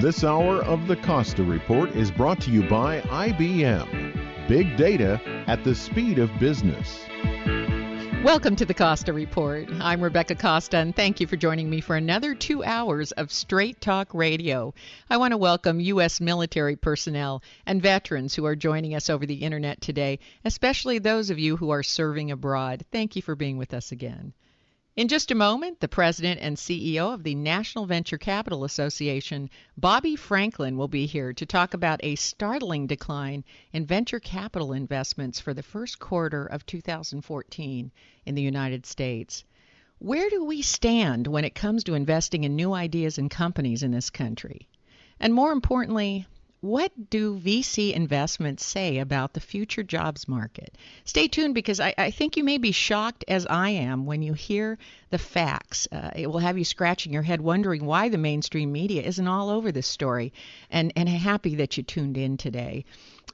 This hour of the Costa Report is brought to you by IBM. Big data at the speed of business. Welcome to the Costa Report. I'm Rebecca Costa, and thank you for joining me for another 2 hours of Straight Talk Radio. I want to welcome U.S. military personnel and veterans who are joining us over the internet today, especially those of you who are serving abroad. Thank you for being with us again. In just a moment, the president and CEO of the National Venture Capital Association, Bobby Franklin, will be here to talk about a startling decline in venture capital investments for the first quarter of 2014 in the United States. Where do we stand when it comes to investing in new ideas and companies in this country? And more importantly, what do VC investments say about the future jobs market? Stay tuned because I think you may be shocked as I am when you hear the facts. It will have you scratching your head wondering why the mainstream media isn't all over this story, and happy that you tuned in today.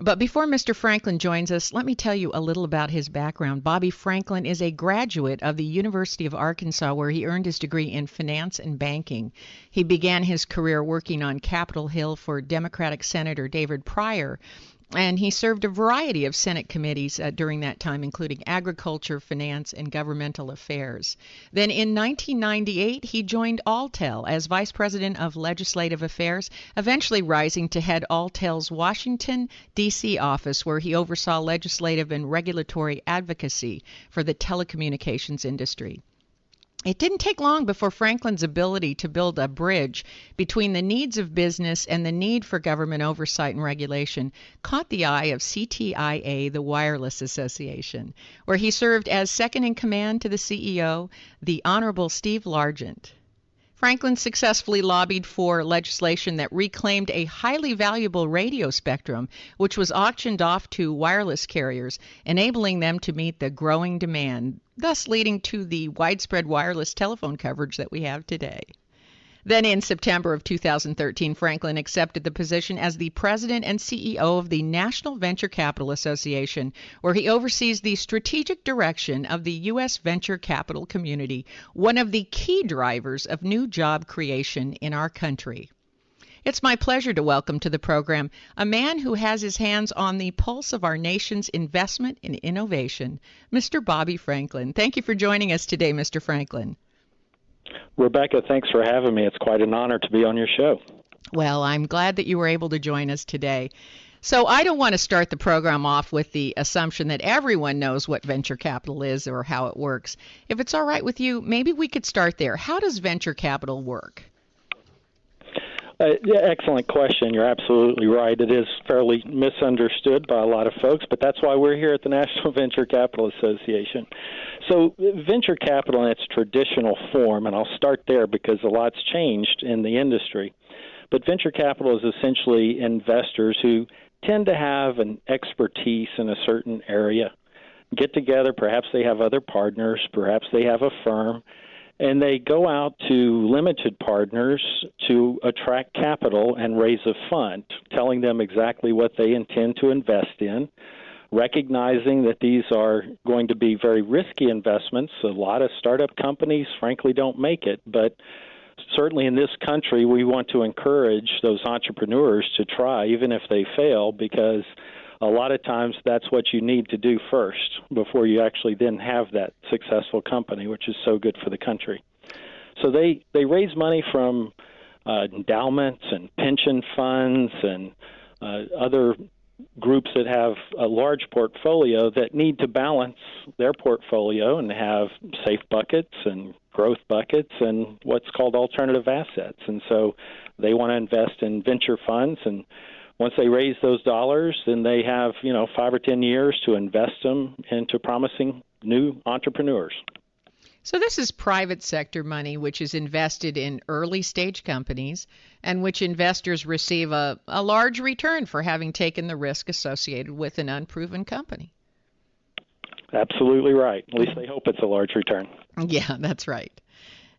But before Mr. Franklin joins us, let me tell you a little about his background. Bobby Franklin is a graduate of the University of Arkansas, where he earned his degree in finance and banking. He began his career working on Capitol Hill for Democratic Senator David Pryor, and he served a variety of Senate committees during that time, including agriculture, finance, and governmental affairs. Then in 1998, he joined Alltel as Vice President of Legislative Affairs, eventually rising to head Alltel's Washington, D.C. office, where he oversaw legislative and regulatory advocacy for the telecommunications industry. It didn't take long before Franklin's ability to build a bridge between the needs of business and the need for government oversight and regulation caught the eye of CTIA, the Wireless Association, where he served as second in command to the CEO, the Honorable Steve Largent. Franklin successfully lobbied for legislation that reclaimed a highly valuable radio spectrum, which was auctioned off to wireless carriers, enabling them to meet the growing demand, thus leading to the widespread wireless telephone coverage that we have today. Then in September of 2013, Franklin accepted the position as the president and CEO of the National Venture Capital Association, where he oversees the strategic direction of the U.S. venture capital community, one of the key drivers of new job creation in our country. It's my pleasure to welcome to the program a man who has his hands on the pulse of our nation's investment in innovation, Mr. Bobby Franklin. Thank you for joining us today, Mr. Franklin. Rebecca, thanks for having me. It's quite an honor to be on your show. Well, I'm glad that you were able to join us today. So I don't want to start the program off with the assumption that everyone knows what venture capital is or how it works. If it's all right with you, maybe we could start there. How does venture capital work? Yeah, excellent question. You're absolutely right. It is fairly misunderstood by a lot of folks, but that's why we're here at the National Venture Capital Association. So venture capital in its traditional form, and I'll start there because a lot's changed in the industry, but venture capital is essentially investors who tend to have an expertise in a certain area, get together, perhaps they have other partners, perhaps they have a firm, and they go out to limited partners to attract capital and raise a fund, telling them exactly what they intend to invest in, recognizing that these are going to be very risky investments. A lot of startup companies, frankly, don't make it, but certainly in this country, we want to encourage those entrepreneurs to try, even if they fail, because a lot of times that's what you need to do first before you actually then have that successful company, which is so good for the country. So they raise money from endowments and pension funds and other groups that have a large portfolio that need to balance their portfolio and have safe buckets and growth buckets and what's called alternative assets. And so they want to invest in venture funds, and once they raise those dollars, then they have, 5 or 10 years to invest them into promising new entrepreneurs. So this is private sector money, which is invested in early stage companies and which investors receive a large return for having taken the risk associated with an unproven company. Absolutely right. At least they hope it's a large return. Yeah, that's right.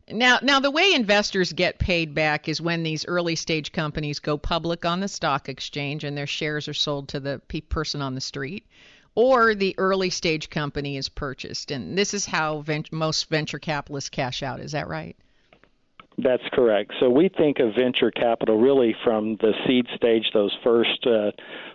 Now, the way investors get paid back is when these early stage companies go public on the stock exchange and their shares are sold to the person on the street, or the early stage company is purchased. And this is how most venture capitalists cash out. Is that right? That's correct. So we think of venture capital really from the seed stage, those first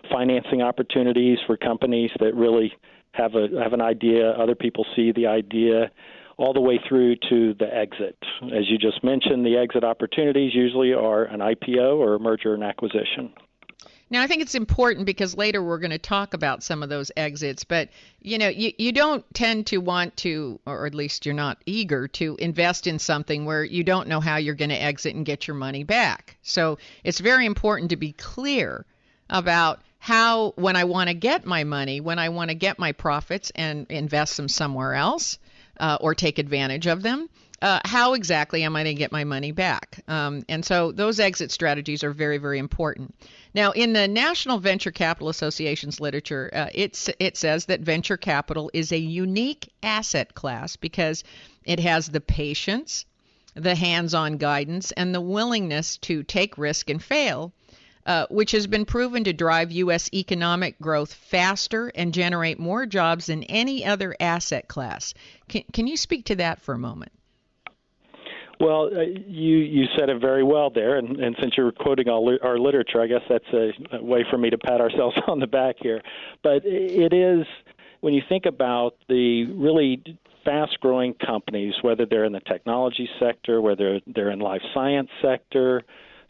financing opportunities for companies that really have an idea, other people see the idea, all the way through to the exit. As you just mentioned, the exit opportunities usually are an IPO or a merger and acquisition. Now, I think it's important because later we're going to talk about some of those exits, but you don't tend to want to, or at least you're not eager to invest in something where you don't know how you're going to exit and get your money back. So it's very important to be clear about how, when I want to get my money, when I want to get my profits and invest them somewhere else or take advantage of them, how exactly am I going to get my money back? And so those exit strategies are very, very important. Now, in the National Venture Capital Association's literature, it says that venture capital is a unique asset class because it has the patience, the hands-on guidance, and the willingness to take risk and fail, which has been proven to drive U.S. economic growth faster and generate more jobs than any other asset class. Can you speak to that for a moment? Well, you said it very well there, and since you're quoting our literature, I guess that's a way for me to pat ourselves on the back here. But it is, when you think about the really fast-growing companies, whether they're in the technology sector, whether they're in life science sector,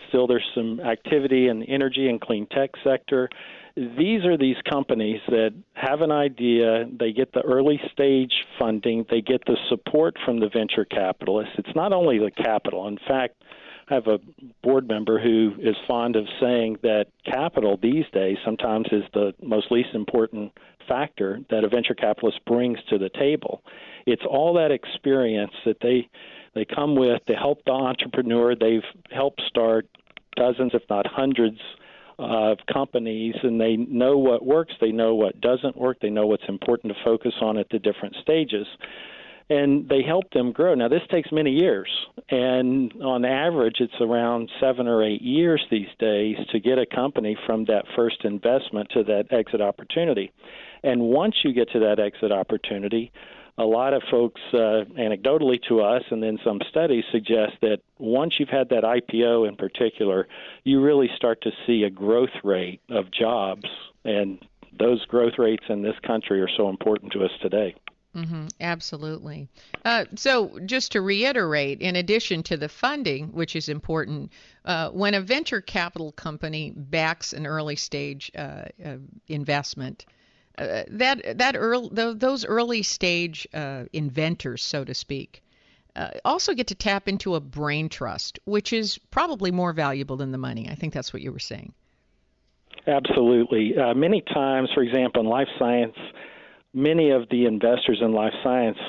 still there's some activity in the energy and clean tech sector. These are these companies that have an idea, they get the early stage funding, they get the support from the venture capitalists. It's not only the capital. In fact, I have a board member who is fond of saying that capital these days sometimes is the most least important factor that a venture capitalist brings to the table. It's all that experience that they come with to help the entrepreneur. They've helped start dozens, if not hundreds, of companies, and they know what works, they know what doesn't work, they know what's important to focus on at the different stages, and they help them grow. Now, this takes many years, and on average, it's around 7 or 8 years these days to get a company from that first investment to that exit opportunity. And once you get to that exit opportunity, a lot of folks, anecdotally to us, and then some studies suggest that once you've had that IPO in particular, you really start to see a growth rate of jobs, and those growth rates in this country are so important to us today. Mm-hmm, absolutely. So just to reiterate, in addition to the funding, which is important, when a venture capital company backs an early stage investment, those early stage inventors, so to speak, also get to tap into a brain trust, which is probably more valuable than the money. I think that's what you were saying. Absolutely. Many times, for example, in life science, many of the investors in life science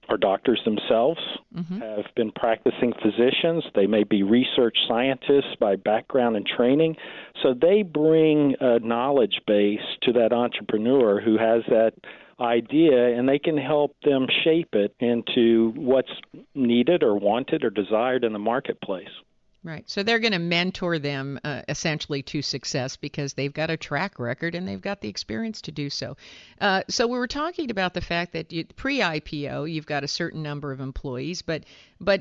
are doctors themselves, have been practicing physicians. They may be research scientists by background and training. So they bring a knowledge base to that entrepreneur who has that idea, and they can help them shape it into what's needed or wanted or desired in the marketplace. Right. So they're going to mentor them essentially to success because they've got a track record and they've got the experience to do so. So we were talking about the fact that pre-IPO, you've got a certain number of employees, but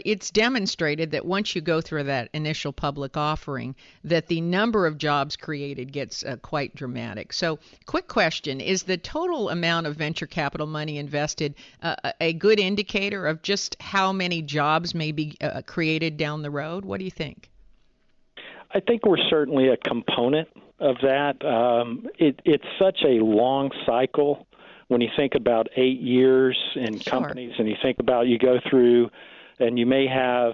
it's demonstrated that once you go through that initial public offering, that the number of jobs created gets quite dramatic. So quick question, is the total amount of venture capital money invested a good indicator of just how many jobs may be created down the road? What do you think? I think we're certainly a component of that. It's such a long cycle when you think about 8 years in companies, and you think about you go through and you may have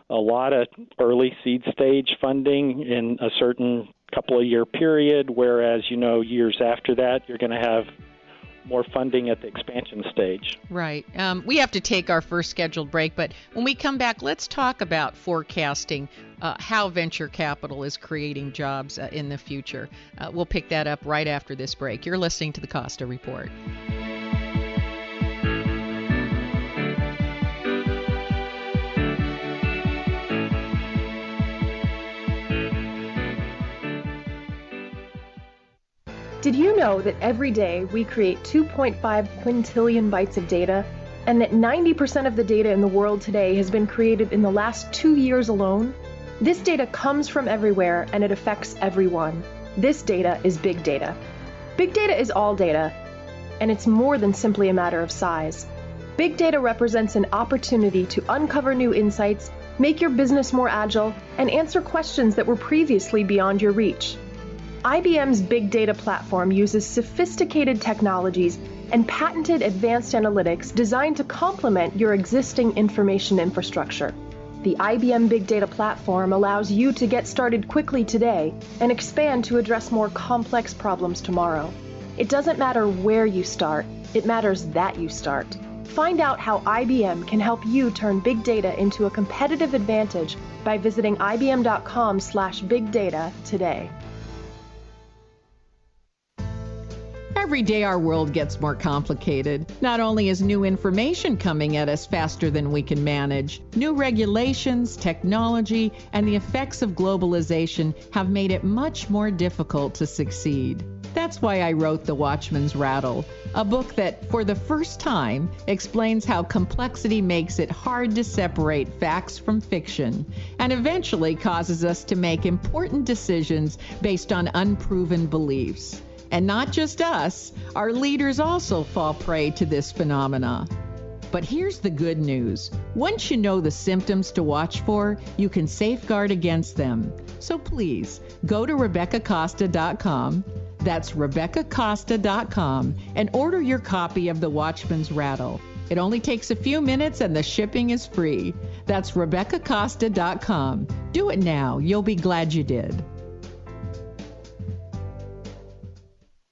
a lot of early seed stage funding in a certain couple of year period, whereas, years after that, you're going to have more funding at the expansion stage. Right. We have to take our first scheduled break, but when we come back, let's talk about forecasting how venture capital is creating jobs in the future. We'll pick that up right after this break. You're listening to the Costa Report. Did you know that every day we create 2.5 quintillion bytes of data, and that 90% of the data in the world today has been created in the last 2 years alone, this data comes from everywhere and it affects everyone. This data is big data. Big data is all data, and it's more than simply a matter of size. Big data represents an opportunity to uncover new insights, make your business more agile, and answer questions that were previously beyond your reach. IBM's Big Data platform uses sophisticated technologies and patented advanced analytics designed to complement your existing information infrastructure. The IBM Big Data platform allows you to get started quickly today and expand to address more complex problems tomorrow. It doesn't matter where you start, it matters that you start. Find out how IBM can help you turn big data into a competitive advantage by visiting ibm.com/bigdata today. Every day our world gets more complicated. Not only is new information coming at us faster than we can manage, new regulations, technology, and the effects of globalization have made it much more difficult to succeed. That's why I wrote The Watchman's Rattle, a book that, for the first time, explains how complexity makes it hard to separate facts from fiction, and eventually causes us to make important decisions based on unproven beliefs. And not just us, our leaders also fall prey to this phenomena. But here's the good news. Once you know the symptoms to watch for, you can safeguard against them. So please, go to RebeccaCosta.com, that's RebeccaCosta.com, and order your copy of The Watchman's Rattle. It only takes a few minutes and the shipping is free. That's RebeccaCosta.com. Do it now. You'll be glad you did.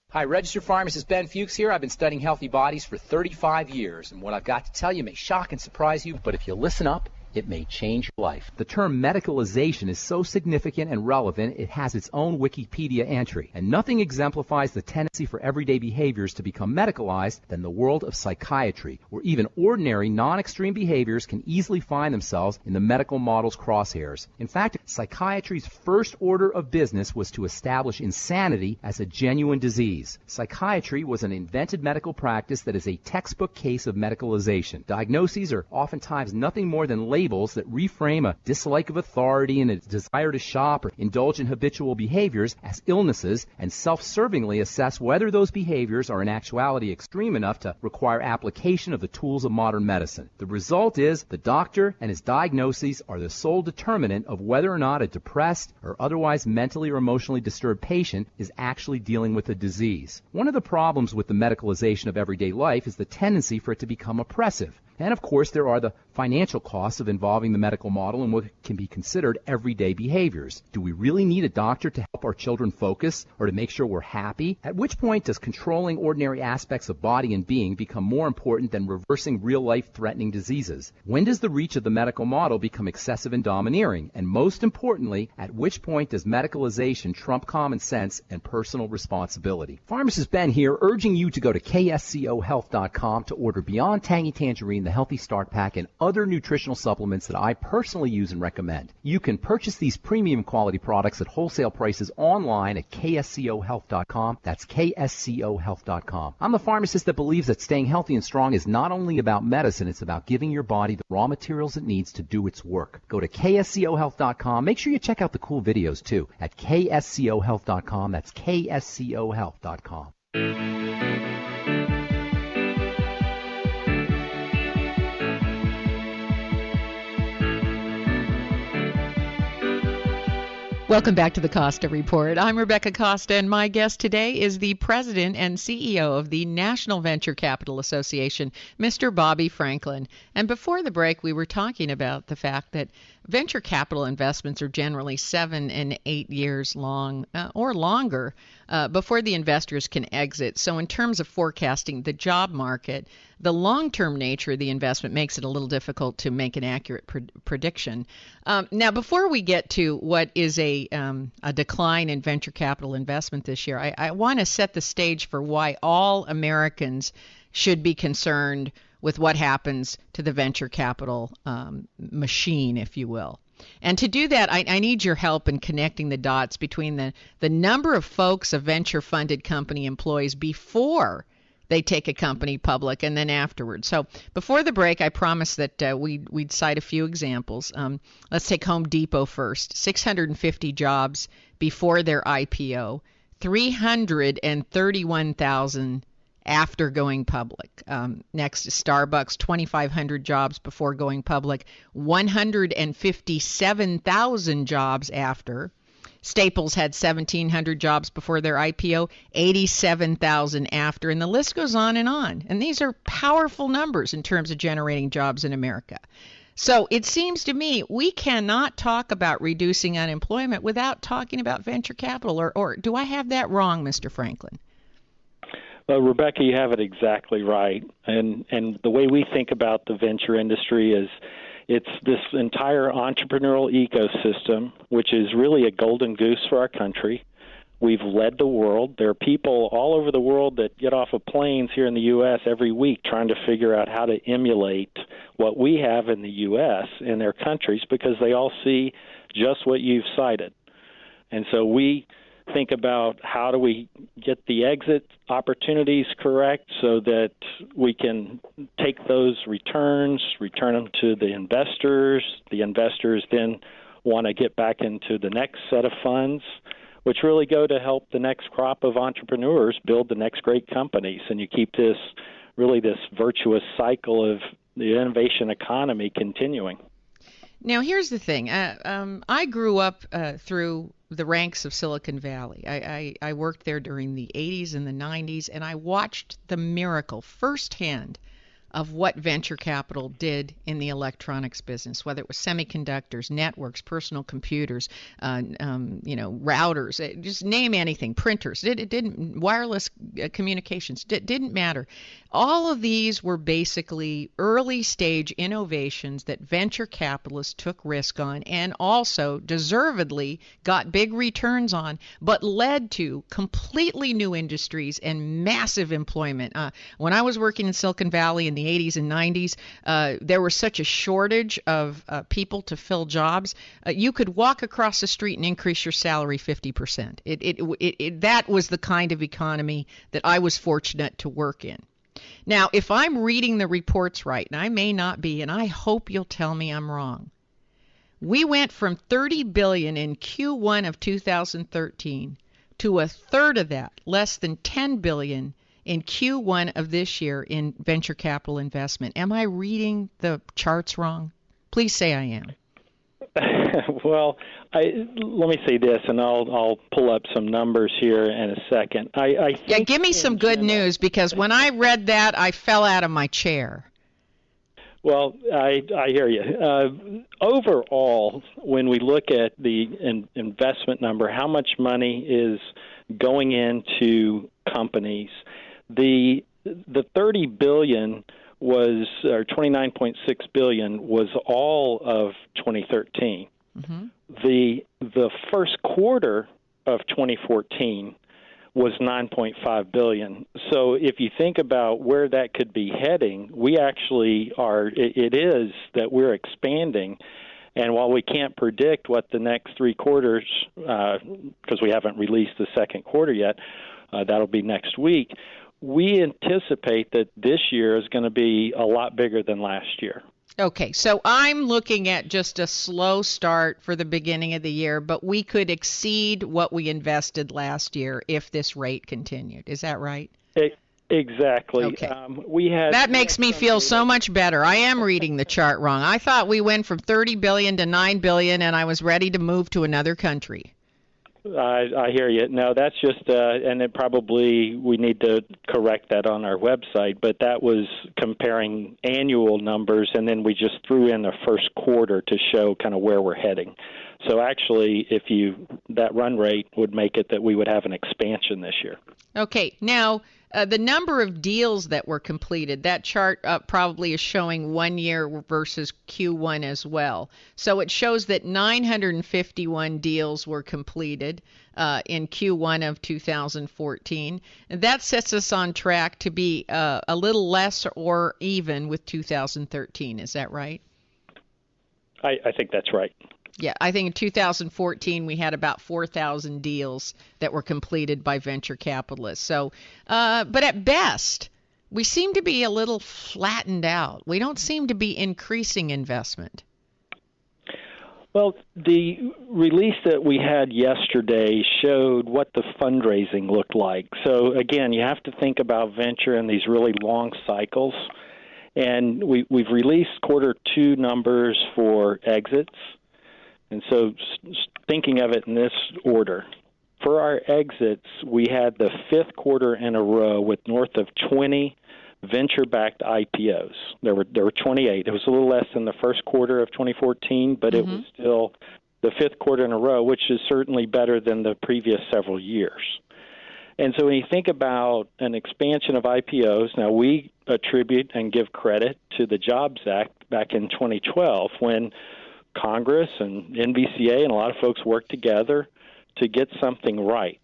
Hi, registered pharmacist Ben Fuchs here. I've been studying healthy bodies for 35 years, and what I've got to tell you may shock and surprise you, but if you listen up, it may change your life. The term medicalization is so significant and relevant, it has its own Wikipedia entry. And nothing exemplifies the tendency for everyday behaviors to become medicalized than the world of psychiatry, where even ordinary, non-extreme behaviors can easily find themselves in the medical model's crosshairs. In fact, psychiatry's first order of business was to establish insanity as a genuine disease. Psychiatry was an invented medical practice that is a textbook case of medicalization. Diagnoses are oftentimes nothing more than labels that reframe a dislike of authority and a desire to shop or indulge in habitual behaviors as illnesses and self-servingly assess whether those behaviors are in actuality extreme enough to require application of the tools of modern medicine. The result is the doctor and his diagnoses are the sole determinant of whether or not a depressed or otherwise mentally or emotionally disturbed patient is actually dealing with a disease. One of the problems with the medicalization of everyday life is the tendency for it to become oppressive. And, of course, there are the financial costs of involving the medical model in what can be considered everyday behaviors. Do we really need a doctor to help our children focus or to make sure we're happy? At which point does controlling ordinary aspects of body and being become more important than reversing real-life threatening diseases? When does the reach of the medical model become excessive and domineering? And most importantly, at which point does medicalization trump common sense and personal responsibility? Pharmacist Ben here, urging you to go to kscohealth.com to order Beyond Tangy Tangerine, the Healthy Start Pack, and other nutritional supplements that I personally use and recommend. You can purchase these premium quality products at wholesale prices online at kscohealth.com. That's kscohealth.com. I'm the pharmacist that believes that staying healthy and strong is not only about medicine, it's about giving your body the raw materials it needs to do its work. Go to kscohealth.com. Make sure you check out the cool videos too at kscohealth.com. That's kscohealth.com. Welcome back to the Costa Report. I'm Rebecca Costa, and my guest today is the president and CEO of the National Venture Capital Association, Mr. Bobby Franklin. And before the break, we were talking about the fact that venture capital investments are generally 7 and 8 years long or longer before the investors can exit. So in terms of forecasting the job market, the long-term nature of the investment makes it a little difficult to make an accurate prediction. Now, before we get to what is a decline in venture capital investment this year, I want to set the stage for why all Americans should be concerned with what happens to the venture capital machine, if you will. And to do that, I need your help in connecting the dots between the number of folks a venture-funded company employs before they take a company public and then afterwards. So before the break, I promised that we'd cite a few examples. Let's take Home Depot first. 650 jobs before their IPO, 331,000 after going public. Next is Starbucks, 2,500 jobs before going public, 157,000 jobs after. Staples had 1,700 jobs before their IPO, 87,000 after, and the list goes on. And these are powerful numbers in terms of generating jobs in America. So it seems to me we cannot talk about reducing unemployment without talking about venture capital, or do I have that wrong, Mr. Franklin? Well, Rebecca, you have it exactly right. And the way we think about the venture industry is it's this entire entrepreneurial ecosystem, which is really a golden goose for our country. We've led the world. There are people all over the world that get off of planes here in the U.S. every week trying to figure out how to emulate what we have in the U.S. in their countries because they all see just what you've cited. And so we think about how do we get the exit opportunities correct so that we can take those return them to the investors. The investors then want to get back into the next set of funds, which really go to help the next crop of entrepreneurs build the next great companies. And you keep this virtuous cycle of the innovation economy continuing. Now, here's the thing. I grew up through the ranks of Silicon Valley. I worked there during the 80s and the 90s, and I watched the miracle firsthand of what venture capital did in the electronics business, whether it was semiconductors, networks, personal computers, routers, just name anything, printers. It didn't wireless communications. Didn't matter. All of these were basically early stage innovations that venture capitalists took risk on and also deservedly got big returns on, but led to completely new industries and massive employment. When I was working in Silicon Valley in the 80s and 90s, there was such a shortage of people to fill jobs. You could walk across the street and increase your salary 50%. That was the kind of economy that I was fortunate to work in. Now, if I'm reading the reports right, and I may not be, and I hope you'll tell me I'm wrong, we went from $30 billion in Q1 of 2013 to a third of that, less than $10 billion in Q1 of this year in venture capital investment. Am I reading the charts wrong? Please say I am. Well, let me say this, and I'll pull up some numbers here in a second. I think give me some good news, because when I read that, I fell out of my chair. Well, I hear you. Overall, when we look at the investment number, how much money is going into companies, the $30 billion was, or $29.6 billion was all of 2013. Mm-hmm. The first quarter of 2014 was $9.5 billion. So if you think about where that could be heading, we actually are. It is that we're expanding. And while we can't predict what the next three quarters, because we haven't released the second quarter yet, that'll be next week, we anticipate that this year is going to be a lot bigger than last year. Okay, so I'm looking at just a slow start for the beginning of the year, but we could exceed what we invested last year if this rate continued. Is that right? Exactly. Okay. That makes me feel so much better. I am reading the chart wrong. I thought we went from $30 billion to $9 billion, and I was ready to move to another country. I hear you. No, that's just, and it probably we need to correct that on our website, but that was comparing annual numbers, and then we just threw in the first quarter to show kind of where we're heading. So actually, that run rate would make it that we would have an expansion this year. Okay. Now, the number of deals that were completed, that chart probably is showing 1 year versus Q1 as well. So it shows that 951 deals were completed in Q1 of 2014. And that sets us on track to be a little less or even with 2013. Is that right? I think that's right. Yeah, I think in 2014 we had about 4,000 deals that were completed by venture capitalists. So, but at best, we seem to be a little flattened out. We don't seem to be increasing investment. Well, the release that we had yesterday showed what the fundraising looked like. So, again, you have to think about venture in these really long cycles. And we've released quarter two numbers for exits. And so thinking of it in this order, for our exits, we had the fifth quarter in a row with north of 20 venture-backed IPOs. There were 28. It was a little less than the first quarter of 2014, but it was still the fifth quarter in a row, which is certainly better than the previous several years. And so when you think about an expansion of IPOs, now we attribute and give credit to the Jobs Act back in 2012 when Congress and NVCA and a lot of folks worked together to get something right.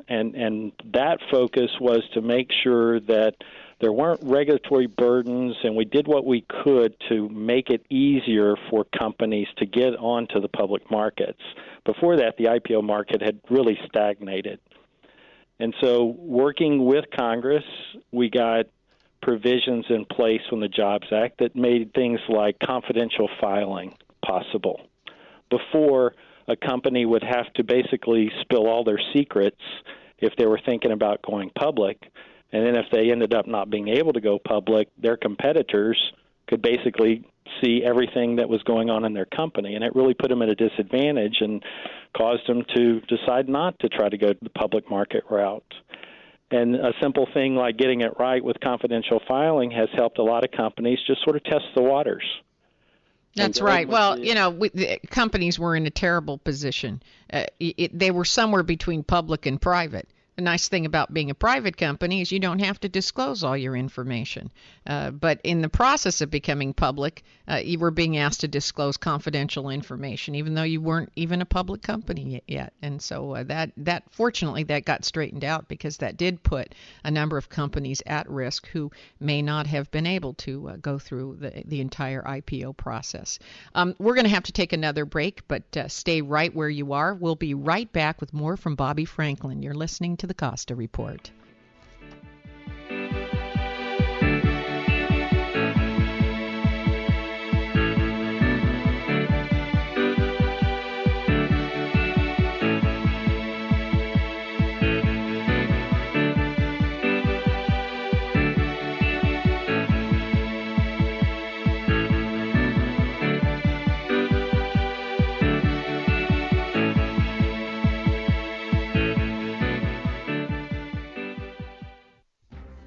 And that focus was to make sure that there weren't regulatory burdens, and we did what we could to make it easier for companies to get onto the public markets. Before that, the IPO market had really stagnated. And so working with Congress, we got provisions in place from the Jobs Act that made things like confidential filing possible. Before, a company would have to basically spill all their secrets if they were thinking about going public. And then if they ended up not being able to go public, their competitors could basically see everything that was going on in their company. And it really put them at a disadvantage and caused them to decide not to try to go the public market route. And a simple thing like getting it right with confidential filing has helped a lot of companies just sort of test the waters. That's right. Well, the companies were in a terrible position. They were somewhere between public and private. The nice thing about being a private company is you don't have to disclose all your information. But in the process of becoming public, you were being asked to disclose confidential information, even though you weren't even a public company yet. And so that fortunately, that got straightened out because that did put a number of companies at risk who may not have been able to go through the entire IPO process. We're going to have to take another break, but stay right where you are. We'll be right back with more from Bobby Franklin. You're listening to the Costa Report.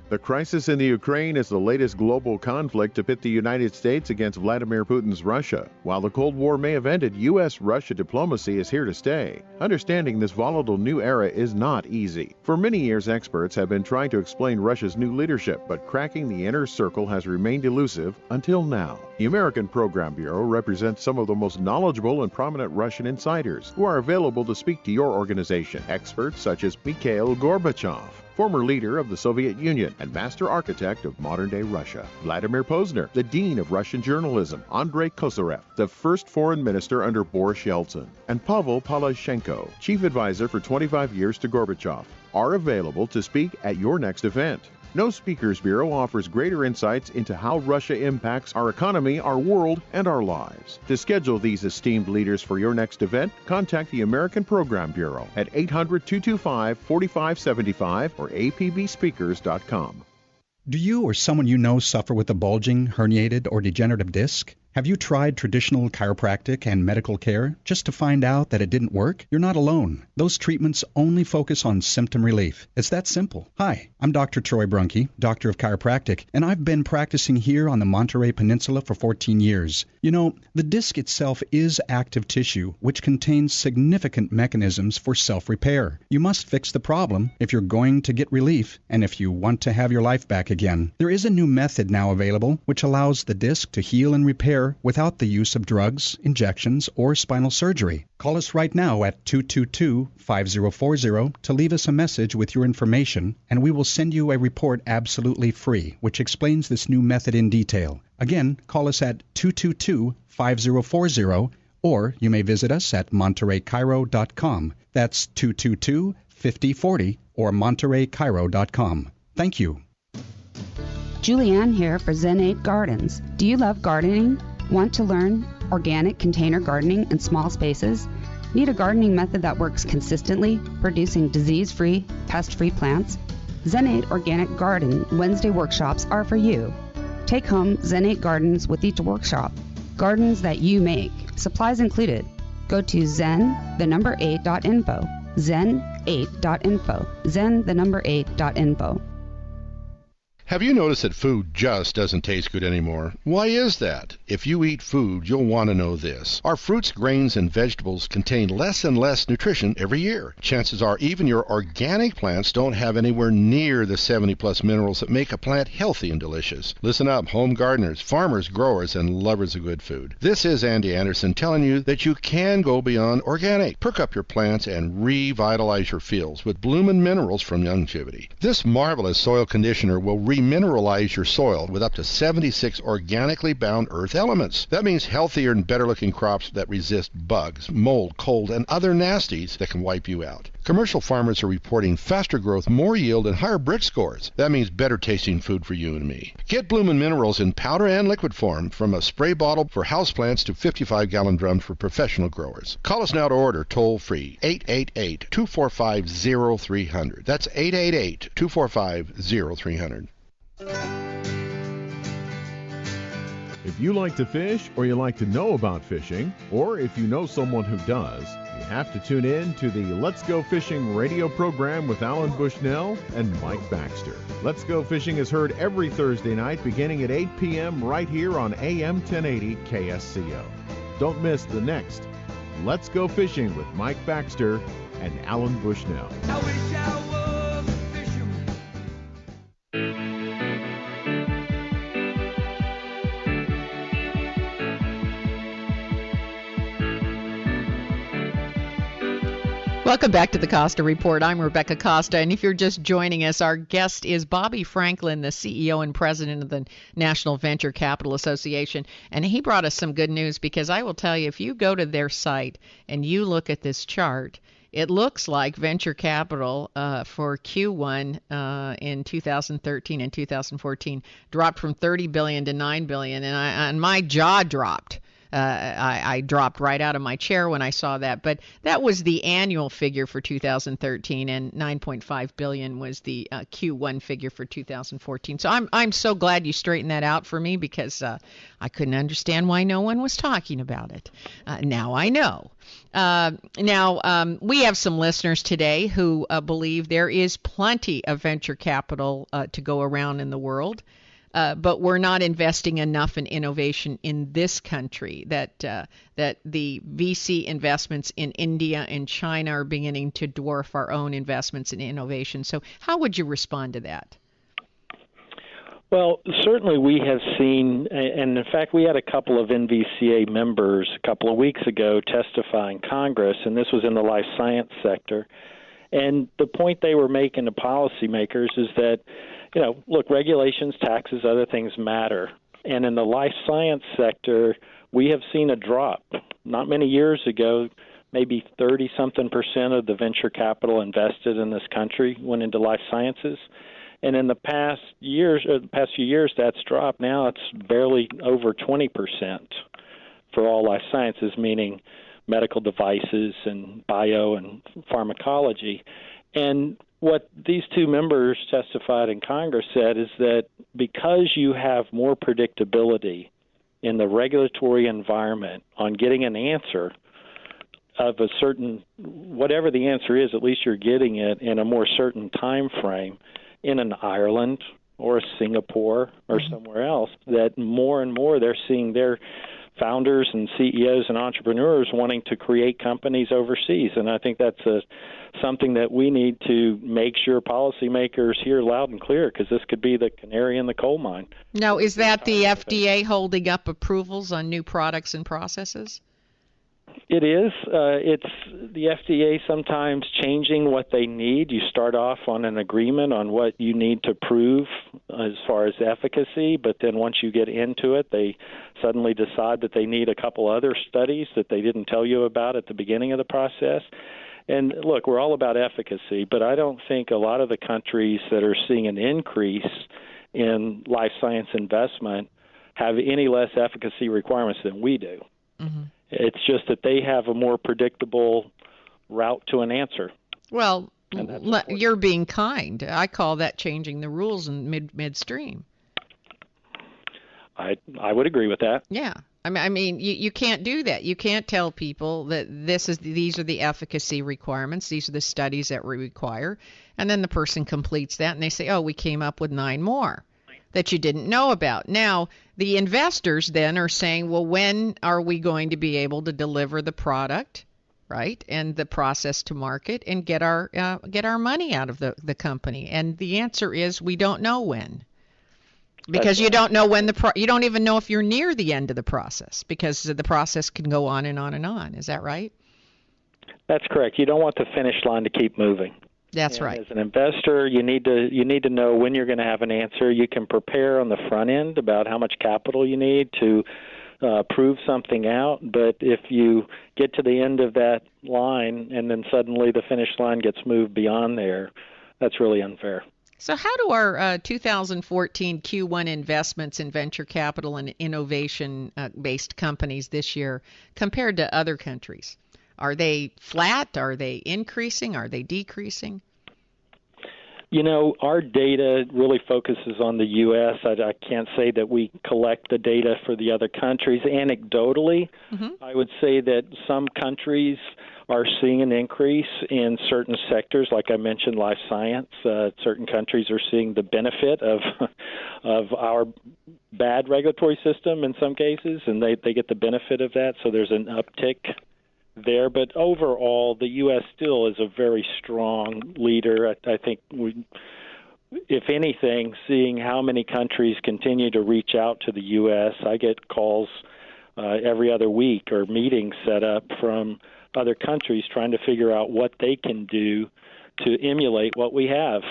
The crisis in the Ukraine is the latest global conflict to pit the United States against Vladimir Putin's Russia. While the Cold War may have ended, U.S.-Russia diplomacy is here to stay. Understanding this volatile new era is not easy. For many years, experts have been trying to explain Russia's new leadership, but cracking the inner circle has remained elusive until now. The American Program Bureau represents some of the most knowledgeable and prominent Russian insiders who are available to speak to your organization. Experts such as Mikhail Gorbachev, former leader of the Soviet Union and master architect of modern-day Russia; Vladimir Posner, the dean of Russian journalism; Andrei Kozyrev, the first foreign minister under Boris Yeltsin; and Pavel Palashchenko, chief advisor for 25 years to Gorbachev, are available to speak at your next event. No Speakers Bureau offers greater insights into how Russia impacts our economy, our world, and our lives. To schedule these esteemed leaders for your next event, contact the American Program Bureau at 800-225-4575 or apbspeakers.com. Do you or someone you know suffer with a bulging, herniated, or degenerative disc? Have you tried traditional chiropractic and medical care just to find out that it didn't work? You're not alone. Those treatments only focus on symptom relief. It's that simple. Hi, I'm Dr. Troy Brunke, doctor of chiropractic, and I've been practicing here on the Monterey Peninsula for 14 years. You know, the disc itself is active tissue, which contains significant mechanisms for self-repair. You must fix the problem if you're going to get relief and if you want to have your life back again. There is a new method now available which allows the disc to heal and repair without the use of drugs, injections, or spinal surgery. Call us right now at 222-5040 to leave us a message with your information, and we will send you a report absolutely free, which explains this new method in detail. Again, call us at 222-5040, or you may visit us at MontereyChiro.com. That's 222-5040 or MontereyChiro.com. Thank you. Julianne here for Zen8 Gardens. Do you love gardening? Want to learn organic container gardening in small spaces? Need a gardening method that works consistently, producing disease-free, pest-free plants? Zen8 Organic Garden Wednesday workshops are for you. Take home Zen8 Gardens with each workshop. Gardens that you make. Supplies included. Go to zen8.info. zen8.info. zen8.info. Have you noticed that food just doesn't taste good anymore? Why is that? If you eat food, you'll want to know this. Our fruits, grains, and vegetables contain less and less nutrition every year. Chances are even your organic plants don't have anywhere near the 70-plus minerals that make a plant healthy and delicious. Listen up, home gardeners, farmers, growers, and lovers of good food. This is Andy Anderson telling you that you can go beyond organic. Perk up your plants and revitalize your fields with Bloomin' Minerals from Longevity. This marvelous soil conditioner will remineralize your soil with up to 76 organically bound earth elements. That means healthier and better looking crops that resist bugs, mold, cold, and other nasties that can wipe you out. Commercial farmers are reporting faster growth, more yield, and higher brick scores. That means better tasting food for you and me. Get Bloomin' Minerals in powder and liquid form, from a spray bottle for houseplants to 55-gallon drums for professional growers. Call us now to order toll free, 888-245-0300. That's 888-245-0300. If you like to fish, or you like to know about fishing, or if you know someone who does, you have to tune in to the Let's Go Fishing radio program with Alan Bushnell and Mike Baxter. Let's Go Fishing is heard every Thursday night beginning at 8 p.m. right here on AM 1080 KSCO. Don't miss the next Let's Go Fishing with Mike Baxter and Alan Bushnell. I wish I was a fisherman. Welcome back to the Costa Report. I'm Rebecca Costa, and if you're just joining us, our guest is Bobby Franklin, the CEO and president of the National Venture Capital Association, and he brought us some good news, because I will tell you, if you go to their site and you look at this chart, it looks like venture capital for Q1 in 2013 and 2014 dropped from $30 billion to $9 billion, and my jaw dropped. I dropped right out of my chair when I saw that. But that was the annual figure for 2013, and $9.5 billion was the Q1 figure for 2014. So I'm so glad you straightened that out for me, because I couldn't understand why no one was talking about it. Now I know. We have some listeners today who believe there is plenty of venture capital to go around in the world. But we're not investing enough in innovation in this country, that the VC investments in India and China are beginning to dwarf our own investments in innovation. So how would you respond to that? Well, certainly we have seen, and in fact we had a couple of NVCA members a couple of weeks ago testify in Congress, and this was in the life science sector. And the point they were making to policymakers is that, look, regulations, taxes, other things matter. And in the life science sector, we have seen a drop. Not many years ago, maybe 30-something% of the venture capital invested in this country went into life sciences. And in the past few years, that's dropped. Now it's barely over 20% for all life sciences, meaning medical devices and bio and pharmacology. And what these two members testified in Congress said is that because you have more predictability in the regulatory environment on getting an answer of a certain, whatever the answer is, at least you're getting it in a more certain time frame in an Ireland or a Singapore or somewhere else, that more and more they're seeing their founders and CEOs and entrepreneurs wanting to create companies overseas. And I think that's something that we need to make sure policymakers hear loud and clear, because this could be the canary in the coal mine. Now, is that the FDA holding up approvals on new products and processes? It is. It's the FDA sometimes changing what they need. You start off on an agreement on what you need to prove as far as efficacy, but then once you get into it, they suddenly decide that they need a couple other studies that they didn't tell you about at the beginning of the process. And look, we're all about efficacy, but I don't think a lot of the countries that are seeing an increase in life science investment have any less efficacy requirements than we do. Mm-hmm. It's just that they have a more predictable route to an answer. Well, you're being kind. I call that changing the rules in midstream. I would agree with that. Yeah. I mean, you can't do that. You can't tell people that these are the efficacy requirements. These are the studies that we require. And then the person completes that and they say, oh, we came up with 9 more that you didn't know about. Now, the investors then are saying, well, when are we going to be able to deliver the product, right, and the process to market and get our money out of the company? And the answer is we don't know when. Because you don't know when you don't even know if you're near the end of the process, because the process can go on and on and on. Is that right? That's correct. You don't want the finish line to keep moving. That's right. As an investor, you need to know when you're going to have an answer. You can prepare on the front end about how much capital you need to prove something out, but if you get to the end of that line and then suddenly the finish line gets moved beyond there, that's really unfair. So how do our 2014 Q1 investments in venture capital and innovation-based companies this year compared to other countries? Are they flat? Are they increasing? Are they decreasing? You know, our data really focuses on the U.S. I can't say that we collect the data for the other countries. Anecdotally, I would say that some countries are seeing an increase in certain sectors, like I mentioned, life science. Certain countries are seeing the benefit of our bad regulatory system in some cases, and they get the benefit of that, so there's an uptick there. But overall, the U.S. still is a very strong leader. I think if anything, seeing how many countries continue to reach out to the U.S., I get calls every other week or meetings set up from other countries trying to figure out what they can do to emulate what we have.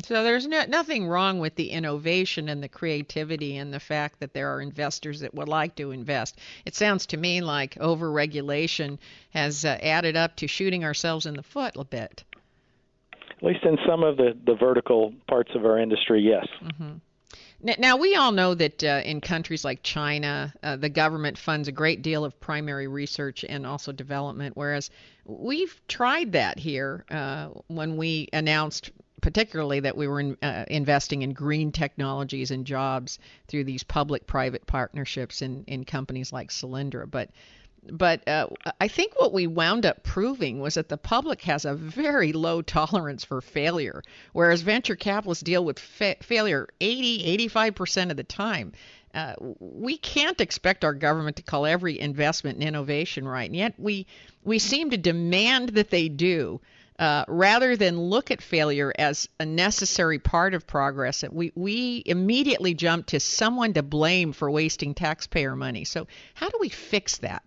So there's nothing wrong with the innovation and the creativity and the fact that there are investors that would like to invest. It sounds to me like over-regulation has added up to shooting ourselves in the foot a bit. At least in some of the vertical parts of our industry, yes. Now, we all know that in countries like China, the government funds a great deal of primary research and also development, whereas we've tried that here when we announced particularly that we were investing in green technologies and jobs through these public-private partnerships in companies like Solyndra. But I think what we wound up proving was that the public has a very low tolerance for failure, whereas venture capitalists deal with failure 85% of the time. We can't expect our government to call every investment in innovation right, and yet we seem to demand that they do, rather than look at failure as a necessary part of progress. We immediately jump to someone to blame for wasting taxpayer money. So how do we fix that?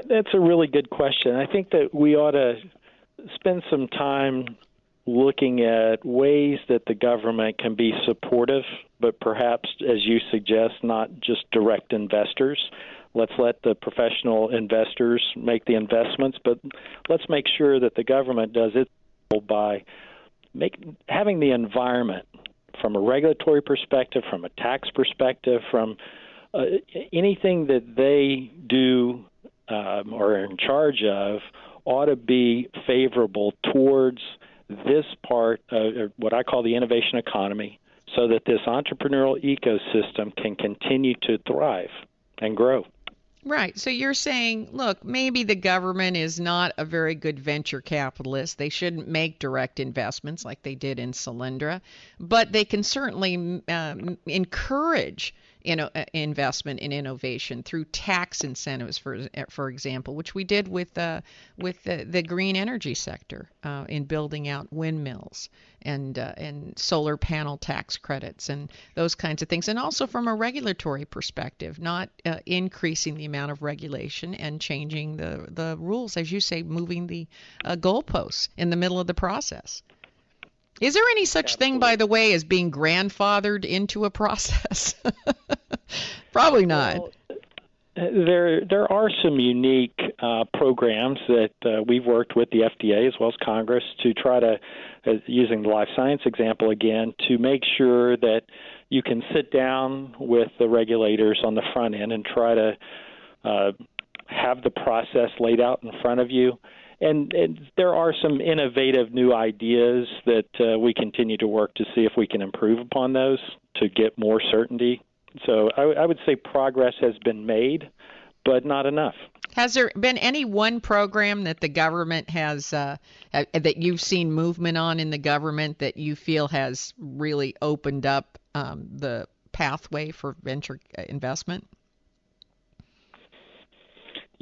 That's a really good question. I think that we ought to spend some time looking at ways that the government can be supportive, but perhaps, as you suggest, not just direct investors. Let's let the professional investors make the investments, but let's make sure that the government does its role by having the environment from a regulatory perspective, from a tax perspective, from anything that they do or are in charge of ought to be favorable towards this part of what I call the innovation economy, so that this entrepreneurial ecosystem can continue to thrive and grow. Right. So you're saying, look, maybe the government is not a very good venture capitalist. They shouldn't make direct investments like they did in Solyndra, but they can certainly encourage investment in innovation through tax incentives, for example, which we did with the green energy sector in building out windmills and solar panel tax credits and those kinds of things, and also from a regulatory perspective, not increasing the amount of regulation and changing the rules, as you say, moving the goalposts in the middle of the process. Is there any such thing, by the way, as being grandfathered into a process? Probably not. Well, There are some unique programs that we've worked with the FDA as well as Congress to try to, using the life science example again, to make sure that you can sit down with the regulators on the front end and try to have the process laid out in front of you. And there are some innovative new ideas that we continue to work to see if we can improve upon those to get more certainty. So I would say progress has been made, but not enough. Has there been any one program that the government has, that you've seen movement on in the government that you feel has really opened up the pathway for venture investment?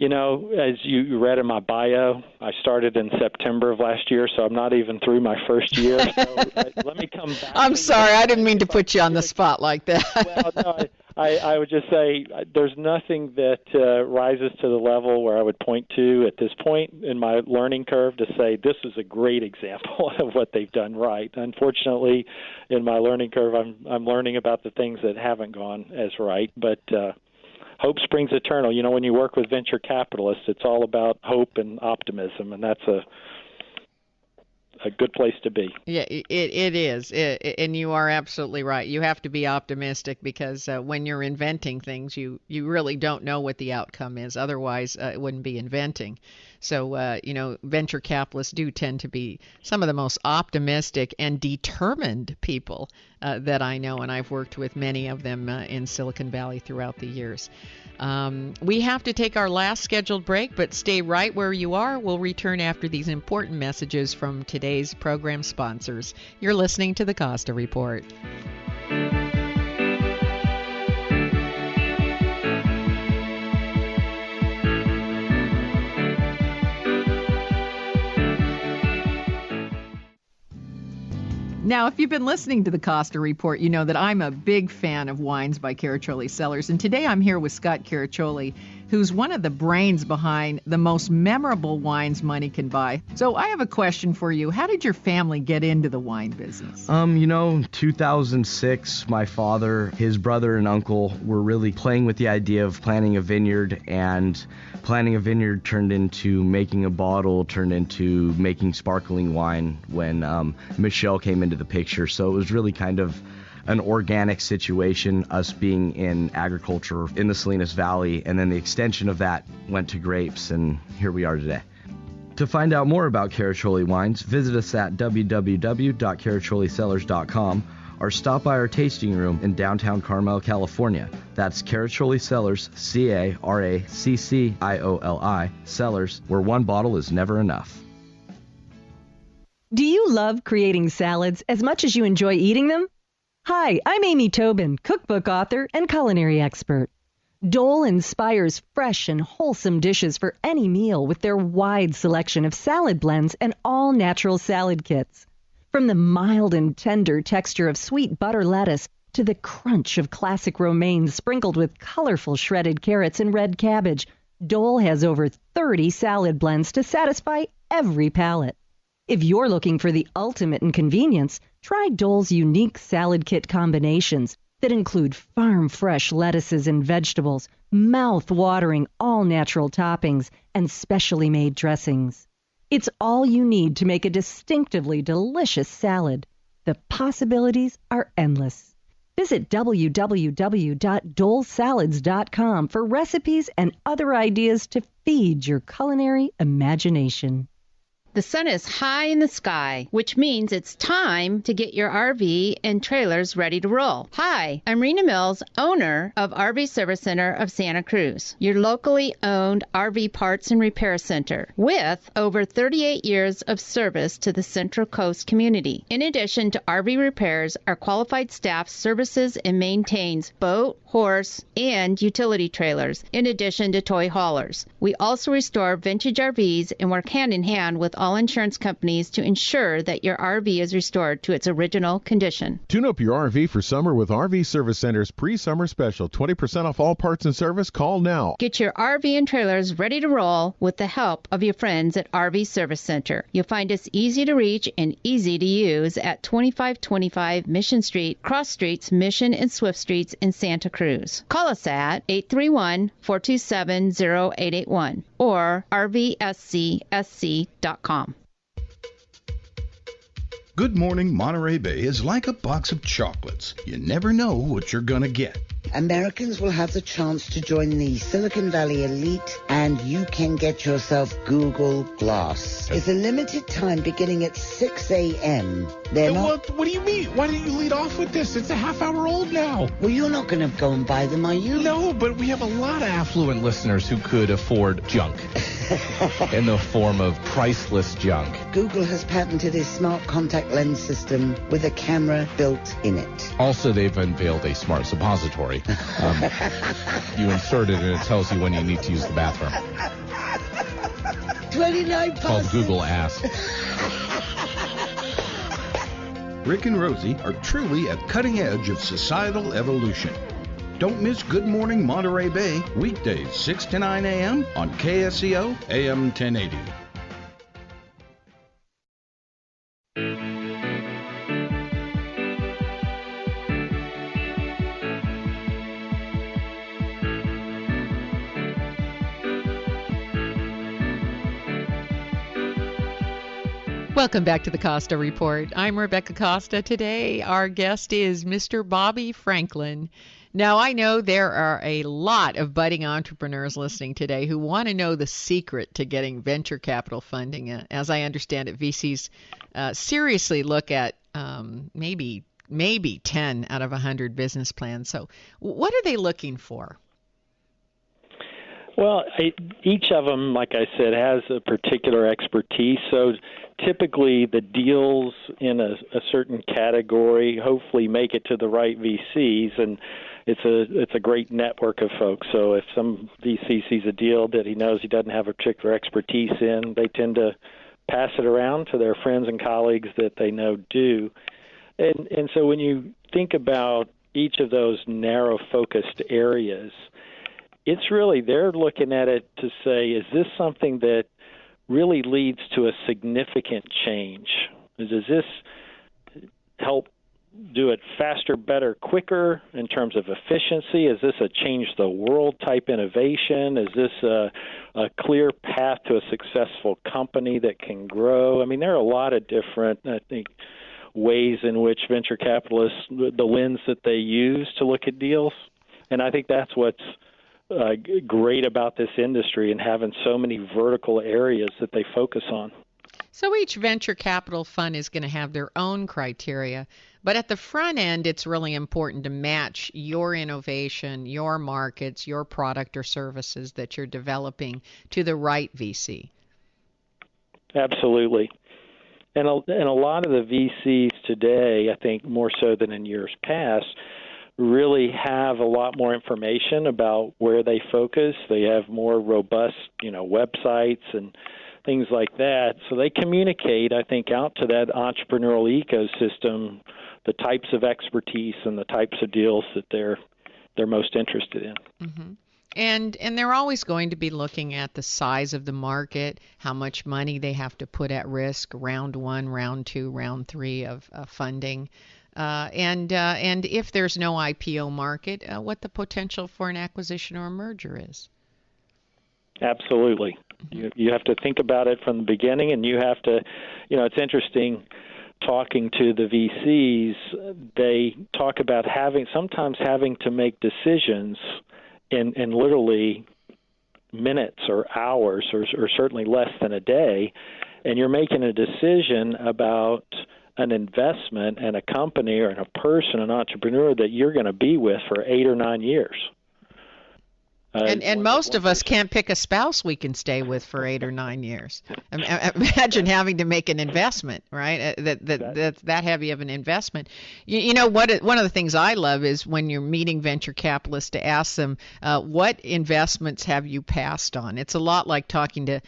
You know, as you read in my bio, I started in September of last year, so I'm not even through my first year. So let me come back. I'm sorry, I didn't mean to put you on the spot like that. Well, no, I would just say there's nothing that rises to the level where I would point to at this point in my learning curve to say this is a great example of what they've done right. Unfortunately, in my learning curve, I'm learning about the things that haven't gone as right, but hope springs eternal. You know, when you work with venture capitalists, it's all about hope and optimism, and that's a good place to be. Yeah, it is. And you are absolutely right. You have to be optimistic because when you're inventing things, you really don't know what the outcome is. Otherwise, it wouldn't be inventing. So, venture capitalists do tend to be some of the most optimistic and determined people that I know, and I've worked with many of them in Silicon Valley throughout the years. We have to take our last scheduled break, but stay right where you are. We'll return after these important messages from today's program sponsors. You're listening to the Costa Report. Now, if you've been listening to the Costa Report, you know that I'm a big fan of wines by Caraccioli Cellars. And today I'm here with Scott Caraccioli, who's one of the brains behind the most memorable wines money can buy. So I have a question for you. How did your family get into the wine business? 2006, my father, his brother, and uncle were really playing with the idea of planting a vineyard, and planting a vineyard turned into making a bottle, turned into making sparkling wine when Michelle came into the picture. So it was really kind of an organic situation, us being in agriculture in the Salinas Valley, and then the extension of that went to grapes, and here we are today. To find out more about Caraccioli wines, visit us at www.caracciolicellars.com or stop by our tasting room in downtown Carmel, California. That's Caraccioli Cellars, Caraccioli, Cellars, where one bottle is never enough. Do you love creating salads as much as you enjoy eating them? Hi, I'm Amy Tobin, cookbook author and culinary expert. Dole inspires fresh and wholesome dishes for any meal with their wide selection of salad blends and all-natural salad kits. From the mild and tender texture of sweet butter lettuce to the crunch of classic romaine sprinkled with colorful shredded carrots and red cabbage, Dole has over 30 salad blends to satisfy every palate. If you're looking for the ultimate in convenience, try Dole's unique salad kit combinations that include farm-fresh lettuces and vegetables, mouth-watering all-natural toppings, and specially made dressings. It's all you need to make a distinctively delicious salad. The possibilities are endless. Visit www.dolesalads.com for recipes and other ideas to feed your culinary imagination. The sun is high in the sky, which means it's time to get your RV and trailers ready to roll. Hi, I'm Rena Mills, owner of RV Service Center of Santa Cruz, your locally owned RV parts and repair center, with over 38 years of service to the Central Coast community. In addition to RV repairs, our qualified staff services and maintains boat, horse, and utility trailers, in addition to toy haulers. We also restore vintage RVs and work hand in hand with all all insurance companies to ensure that your RV is restored to its original condition. Tune up your RV for summer with RV Service Center's pre-summer special. 20% off all parts and service. Call now. Get your RV and trailers ready to roll with the help of your friends at RV Service Center. You'll find us easy to reach and easy to use at 2525 Mission Street, cross streets Mission and Swift Streets in Santa Cruz. Call us at 831-427-0881 or rvscsc.com. Good Morning Monterey Bay is like a box of chocolates. You never know what you're going to get. Americans will have the chance to join the Silicon Valley elite, and you can get yourself Google Glass. It's a limited time beginning at 6 a.m. What do you mean? Why didn't you lead off with this? It's a half hour old now. Well, you're not going to go and buy them, are you? No, but we have a lot of affluent listeners who could afford junk in the form of priceless junk. Google has patented a smart contact lens system with a camera built in it. Also, they've unveiled a smart suppository. You insert it and it tells you when you need to use the bathroom. 29 It's called Google Ask. Rick and Rosie are truly at cutting edge of societal evolution. Don't miss Good Morning Monterey Bay, weekdays 6 to 9 a.m. on KSCO AM 1080. Welcome back to the Costa Report. I'm Rebecca Costa. Today, our guest is Mr. Bobby Franklin. Now, I know there are a lot of budding entrepreneurs listening today who want to know the secret to getting venture capital funding. As I understand it, VCs seriously look at maybe 10 out of 100 business plans. So what are they looking for? Well, each of them, like I said, has a particular expertise. So typically the deals in a certain category hopefully make it to the right VCs, and it's a great network of folks. So if some VC sees a deal that he knows he doesn't have a particular expertise in, they tend to pass it around to their friends and colleagues that they know do. And so when you think about each of those narrow focused areas, it's really, they're looking at it to say, is this something that really leads to a significant change? Does this help do it faster, better, quicker in terms of efficiency? Is this a change the world type innovation? Is this a clear path to a successful company that can grow? I mean, there are a lot of different, I think, ways in which venture capitalists, the lens that they use to look at deals. And I think that's what's great about this industry and having so many vertical areas that they focus on. So each venture capital fund is going to have their own criteria, but at the front end, it's really important to match your innovation, your markets, your product or services that you're developing to the right VC. Absolutely. And a lot of the VCs today, I think more so than in years past, really have a lot more information about where they focus. They have more robust, websites and things like that. So they communicate, I think, out to that entrepreneurial ecosystem, the types of expertise and the types of deals that they're most interested in. Mm-hmm. And they're always going to be looking at the size of the market, how much money they have to put at risk, round 1, round 2, round 3 of funding. And if there's no IPO market, what the potential for an acquisition or a merger is. Absolutely. You have to think about it from the beginning, and you have to, it's interesting talking to the VCs. They talk about sometimes having to make decisions in literally minutes or hours or certainly less than a day, and you're making a decision about an investment in a company or in a person, an entrepreneur that you're going to be with for 8 or 9 years. And most of us can't pick a spouse we can stay with for 8 or 9 years. Imagine having to make an investment, right? That heavy of an investment. You know what? One of the things I love is when you're meeting venture capitalists to ask them what investments have you passed on. It's a lot like talking to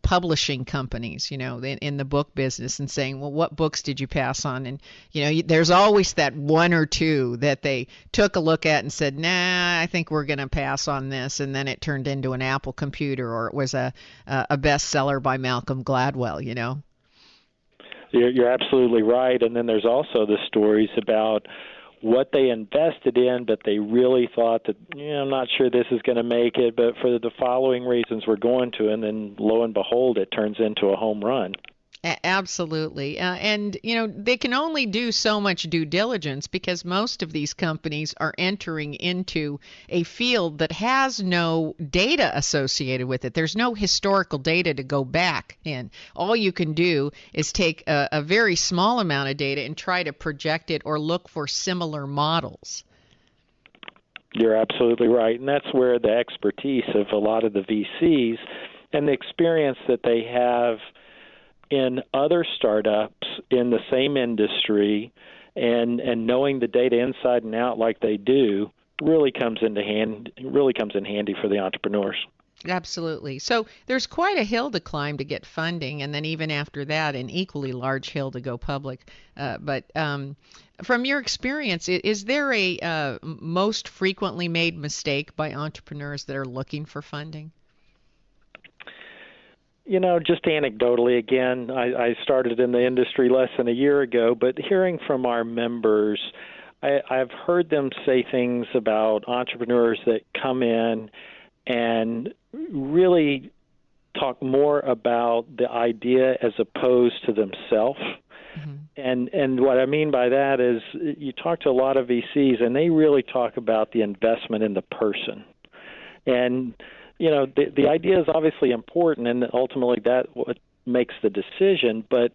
publishing companies, you know, in the book business, and saying, well, what books did you pass on? And you know, there's always that one or two that they took a look at and said, nah, I think we're going to pass on this, and then it turned into an Apple computer, or it was a bestseller by Malcolm Gladwell, you know. You're absolutely right. And then there's also the stories about what they invested in, but they really thought that, I'm not sure this is going to make it, but for the following reasons we're going to, and then lo and behold, it turns into a home run. Absolutely. And, you know, they can only do so much due diligence because most of these companies are entering into a field that has no data associated with it. There's no historical data to go back in. All you can do is take a very small amount of data and try to project it or look for similar models. You're absolutely right. And that's where the expertise of a lot of the VCs and the experience that they have in other startups in the same industry and knowing the data inside and out like they do really comes in handy for the entrepreneurs. Absolutely. So there's quite a hill to climb to get funding, and then even after that, an equally large hill to go public. But from your experience, is there a most frequently made mistake by entrepreneurs that are looking for funding? You know, just anecdotally, again, I started in the industry less than a year ago, but hearing from our members, I've heard them say things about entrepreneurs that come in and really talk more about the idea as opposed to themselves. Mm-hmm. And what I mean by that is you talk to a lot of VCs, and they really talk about the investment in the person. And you know, the idea is obviously important, and ultimately that's what makes the decision, but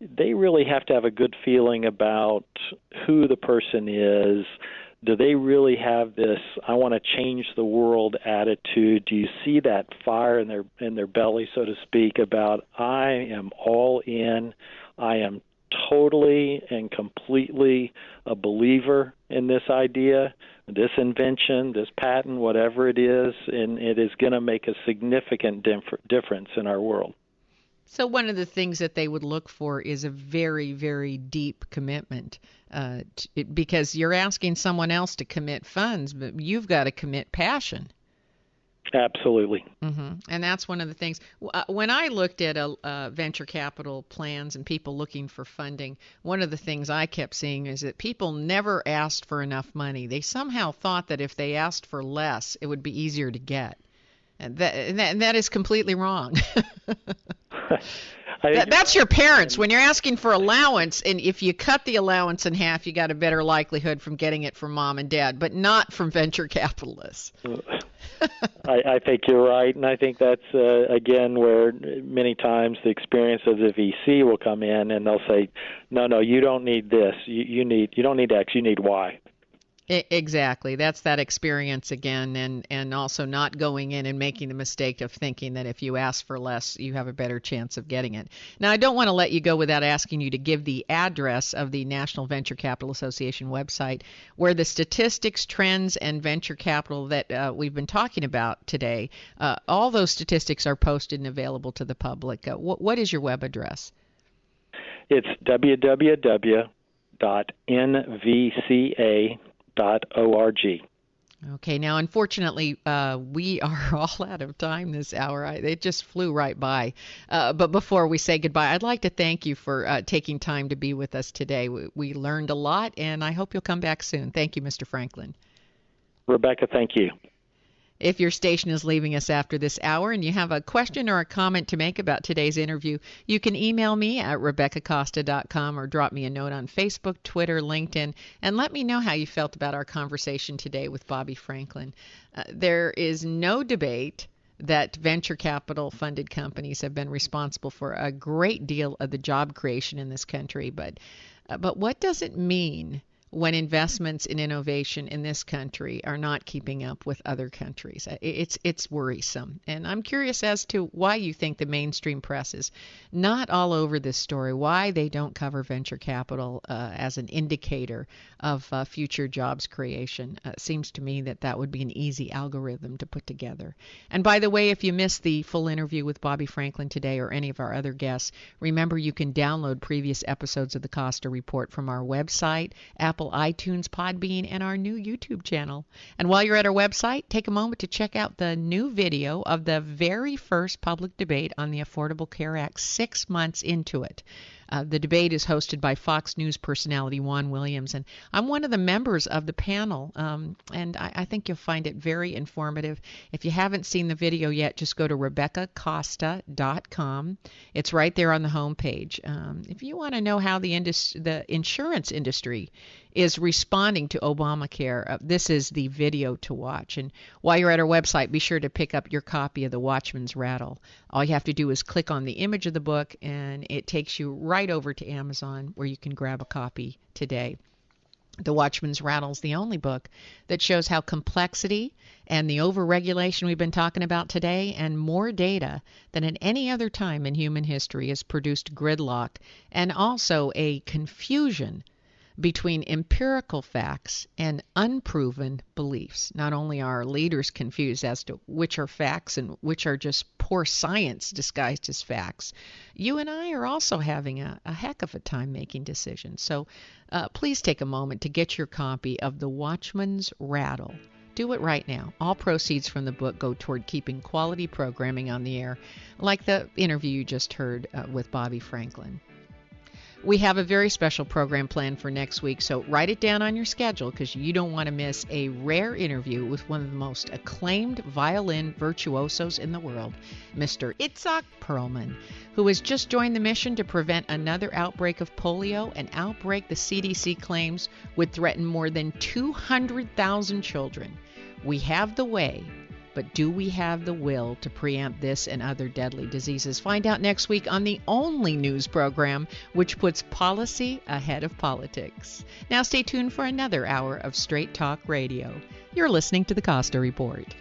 they really have to have a good feeling about who the person is. Do they really have this I want to change the world attitude? Do you see that fire in their belly, so to speak, about I am all in, I am totally and completely a believer in this idea, this invention, this patent, whatever it is, and it is going to make a significant difference in our world. So one of the things that they would look for is a very, very deep commitment, because you're asking someone else to commit funds, but you've got to commit passion. Absolutely. Mm-hmm. And that's one of the things. When I looked at venture capital plans and people looking for funding, one of the things I kept seeing is that people never asked for enough money. They somehow thought that if they asked for less, it would be easier to get. And that is completely wrong. That's your parents. When you're asking for allowance, and if you cut the allowance in half, you got a better likelihood from getting it from mom and dad, but not from venture capitalists. I think you're right, and I think that's, again, where many times the experience of the VC will come in, and they'll say, no, you don't need this. You don't need X, you need Y. Exactly. That's that experience again, and also not going in and making the mistake of thinking that if you ask for less, you have a better chance of getting it. Now, I don't want to let you go without asking you to give the address of the National Venture Capital Association website, where the statistics, trends, and venture capital that we've been talking about today, all those statistics are posted and available to the public. What is your web address? It's www.nvca.org. Okay, now unfortunately we are all out of time this hour. It just flew right by. But before we say goodbye, I'd like to thank you for taking time to be with us today. We learned a lot, and I hope you'll come back soon. Thank you, Mr. Franklin. Rebecca, thank you. If your station is leaving us after this hour and you have a question or a comment to make about today's interview, you can email me at RebeccaCosta.com or drop me a note on Facebook, Twitter, LinkedIn, and let me know how you felt about our conversation today with Bobby Franklin. There is no debate that venture capital funded companies have been responsible for a great deal of the job creation in this country. But what does it mean when investments in innovation in this country are not keeping up with other countries. It's worrisome. And I'm curious as to why you think the mainstream press is not all over this story, why they don't cover venture capital as an indicator of future jobs creation. It seems to me that would be an easy algorithm to put together. And by the way, if you missed the full interview with Bobby Franklin today or any of our other guests, remember you can download previous episodes of the Costa Report from our website, Apple iTunes, Podbean, and our new YouTube channel. And while you're at our website, take a moment to check out the new video of the very first public debate on the Affordable Care Act 6 months into it. The debate is hosted by Fox News personality Juan Williams, and I'm one of the members of the panel, and I think you'll find it very informative. If you haven't seen the video yet, just go to RebeccaCosta.com. It's right there on the homepage. If you want to know how the insurance industry is responding to Obamacare, this is the video to watch. And while you're at our website, be sure to pick up your copy of The Watchman's Rattle. All you have to do is click on the image of the book, and it takes you right over to Amazon where you can grab a copy today. The Watchman's Rattle is the only book that shows how complexity and the overregulation we've been talking about today and more data than at any other time in human history has produced gridlock and also a confusion between empirical facts and unproven beliefs. Not only are our leaders confused as to which are facts and which are just poor science disguised as facts, you and I are also having a heck of a time making decisions. So please take a moment to get your copy of The Watchman's Rattle. Do it right now. All proceeds from the book go toward keeping quality programming on the air, like the interview you just heard with Bobby Franklin. We have a very special program planned for next week, so write it down on your schedule because you don't want to miss a rare interview with one of the most acclaimed violin virtuosos in the world, Mr. Itzhak Perlman, who has just joined the mission to prevent another outbreak of polio, an outbreak the CDC claims would threaten more than 200,000 children. We have the way, but do we have the will to preempt this and other deadly diseases? Find out next week on the only news program which puts policy ahead of politics. Now stay tuned for another hour of Straight Talk Radio. You're listening to the Costa Report.